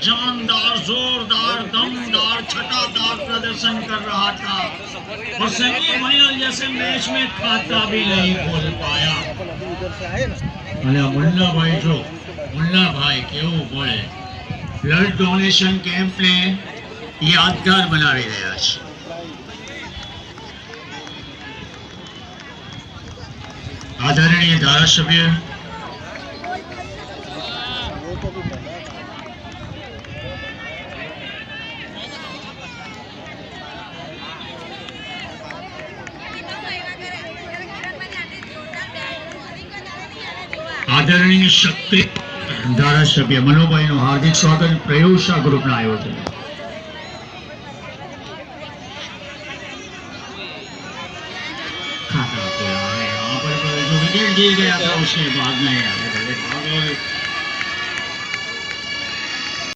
जानदार, जोरदार, दमदार, छटादार प्रदर्शन कर रहा था और सेमीफाइनल जैसे मैच में खाता भी नहीं खोल पाया। मुन्ना भाई केवू बोले ब्लड डोनेशन कैंप ने यादगार बनावी રહ્યા છે। आदरणीय धारासभ्य आदरणीय शक्ति धारासभ्य मनोभाई નું हार्दिक स्वागत प्रयोगशा ग्रुप ना आयोजन। खाता यहाँ पर जो विकेट दिए गया था उसके बाद में